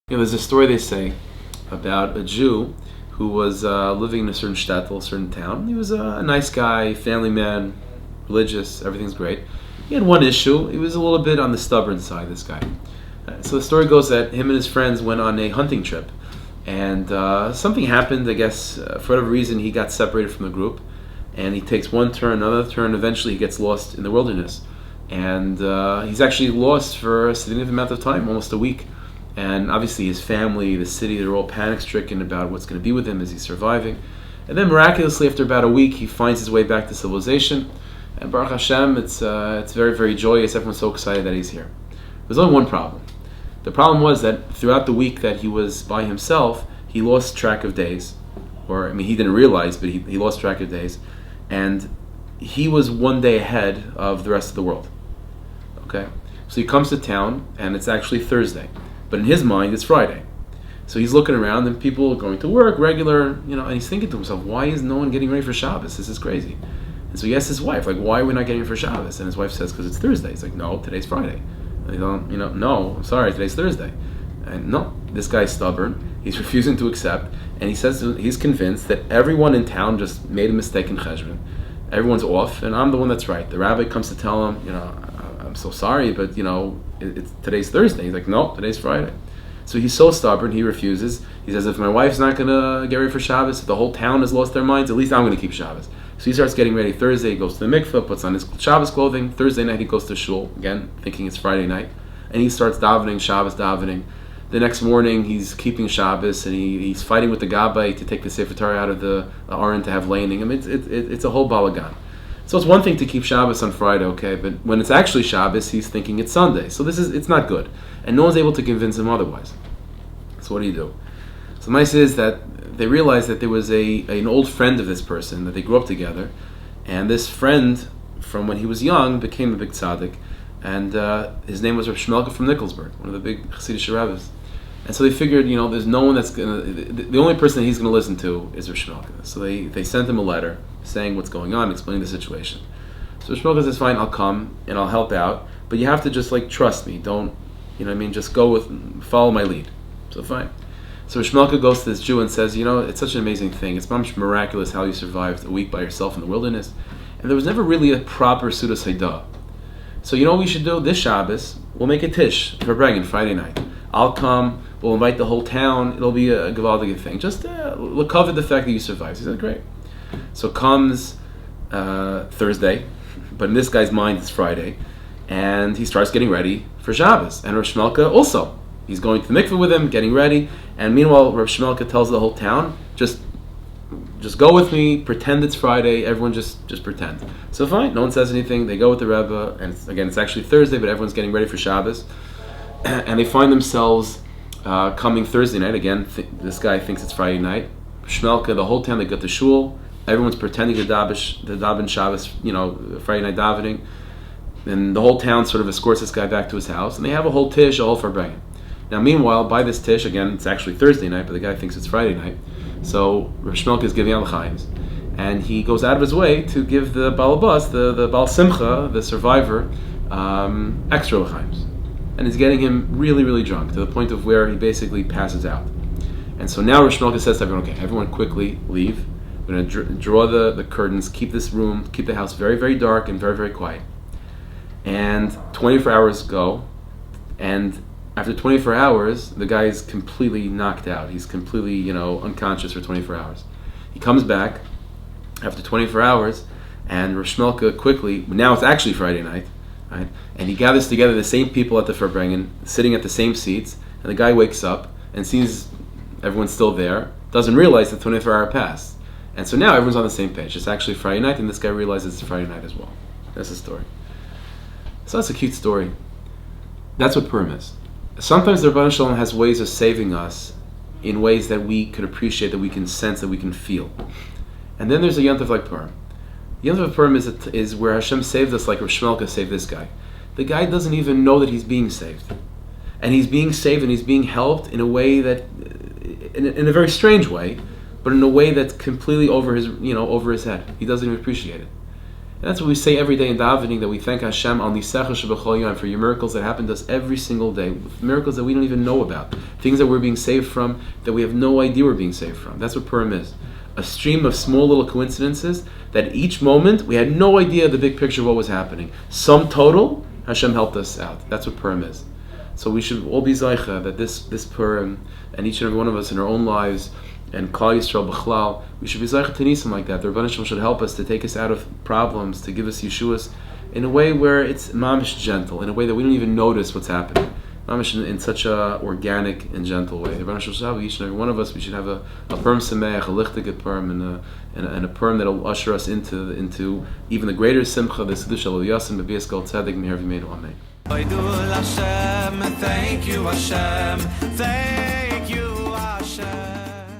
There's a story they say about a Jew who was living in a certain shtetl, a certain town. He was a nice guy, family man, religious, everything's great. He had one issue. He was a little bit on the stubborn side, this guy. So the story goes that him and his friends went on a hunting trip. And something happened, I guess, for whatever reason, he got separated from the group. And he takes one turn, another turn, eventually he gets lost in the wilderness. And he's actually lost for a significant amount of time, almost a week. And obviously his family, the city, they're all panic-stricken about what's going to be with him. Is he surviving? And then miraculously, after about a week, he finds his way back to civilization. And Baruch Hashem, it's very, very joyous. Everyone's so excited that he's here. There's only one problem. The problem was that throughout the week that he was by himself, he lost track of days. He didn't realize, but he lost track of days. And he was one day ahead of the rest of the world. Okay? So he comes to town, and it's actually Thursday. But in his mind, it's Friday. So he's looking around, and people are going to work, regular, and he's thinking to himself, why is no one getting ready for Shabbos? This is crazy. And so he asks his wife, why are we not getting ready for Shabbos? And his wife says, because it's Thursday. He's like, no, today's Friday. And he's like, no, I'm sorry, today's Thursday. And no, this guy's stubborn. He's refusing to accept. And he says he's convinced that everyone in town just made a mistake in Cheshvan. Everyone's off, and I'm the one that's right. The rabbi comes to tell him, I'm so sorry, but it's today's Thursday. He's like, no, today's Friday. So he's so stubborn, he refuses. He says, if my wife's not going to get ready for Shabbos, if the whole town has lost their minds, at least I'm going to keep Shabbos. So he starts getting ready Thursday. He goes to the mikveh, puts on his Shabbos clothing. Thursday night he goes to shul, again, thinking it's Friday night. And he starts davening, Shabbos davening. The next morning he's keeping Shabbos, and he's fighting with the Gabbai to take the Sefer Torah out of the Aron to have laning. It's a whole balagan. So it's one thing to keep Shabbos on Friday, okay, but when it's actually Shabbos, he's thinking it's Sunday. So it's not good. And no one's able to convince him otherwise. So what do you do? So the nice is that they realized that there was an old friend of this person, that they grew up together, and this friend, from when he was young, became a big tzaddik, and his name was Rav Shmelka from Nikolsburg, one of the big Hasidic rabbis. And so they figured, there's no one that's the only person that he's going to listen to is Rav Shmelka. So they sent him a letter saying what's going on, explaining the situation. So Rav Shmelka says, fine, I'll come and I'll help out, but you have to just trust me. Don't, just follow my lead. So fine. So Rav Shmelka goes to this Jew and says, it's such an amazing thing. It's miraculous how you survived a week by yourself in the wilderness. And there was never really a proper Sudas Haidah. So what we should do? This Shabbos, we'll make a tish for Bregan Friday night. I'll come, we'll invite the whole town, it'll be a gewaldige thing. Just cover the fact that you survived. He said, great. So comes Thursday, but in this guy's mind it's Friday, and he starts getting ready for Shabbos. And Rav Shmelka also. He's going to the mikveh with him, getting ready, and meanwhile Rav Shmelka tells the whole town, just go with me, pretend it's Friday, everyone just pretend. So fine, no one says anything, they go with the Rebbe, and it's actually Thursday, but everyone's getting ready for Shabbos, and they find themselves coming Thursday night, again, this guy thinks it's Friday night, Shmelka, the whole town, they got to shul, everyone's pretending to daven Shabbos, Friday night davening, and the whole town sort of escorts this guy back to his house, and they have a whole tish, a whole farbrengen. Now meanwhile, by this tish, again, it's actually Thursday night, but the guy thinks it's Friday night, so Rav Shmelka is giving out l'chaims, and he goes out of his way to give the balabas, the Baal Simcha, the survivor, extra l'chaims. And he's getting him really, really drunk, to the point of where he basically passes out. And so now Rav Shmelka says to everyone, okay, everyone quickly leave. We're going to draw the curtains, keep the house very, very dark and very, very quiet. And 24 hours go, and after 24 hours, the guy is completely knocked out. He's completely, unconscious for 24 hours. He comes back after 24 hours, and Rav Shmelka quickly, now it's actually Friday night, right? And he gathers together the same people at the Farbrengen, sitting at the same seats, and the guy wakes up and sees everyone's still there, doesn't realize the 24-hour passed. And so now everyone's on the same page. It's actually Friday night, and this guy realizes it's Friday night as well. That's the story. So that's a cute story. That's what Purim is. Sometimes the Rebbeinu Shalom has ways of saving us in ways that we could appreciate, that we can sense, that we can feel. And then there's a Yontif like Purim. Yontif of Purim is where Hashem saved us like Rav Shmelka saved this guy. The guy doesn't even know that he's being saved. And he's being saved and he's being helped in a way that, in a very strange way, but in a way that's completely over his head. He doesn't even appreciate it. And that's what we say every day in davening, that we thank Hashem al nisecha shebechol yom for your miracles that happen to us every single day, miracles that we don't even know about, things that we're being saved from that we have no idea we're being saved from. That's what Purim is. A stream of small little coincidences that at each moment we had no idea the big picture of what was happening. Sum total, Hashem helped us out. That's what Purim is. So we should all be zaycha that this Purim, and each and every one of us in our own lives, and Klal Yisrael b'chlal, we should be zaycha to nisim like that. The Rebbeinu Shalom should help us to take us out of problems, to give us yeshuas in a way where it's mamish gentle, in a way that we don't even notice what's happening. Mamish in such a organic and gentle way. The Rebbeinu Shalom should have each and every one of us. We should have a Purim Sameach, a lichtig Purim, and a Purim that'll usher us into even the greater simcha, the Siddush Shel Yasin, B'Bias Kol Tzedek, Meher V'Meinu. Amen. Thank you, Hashem.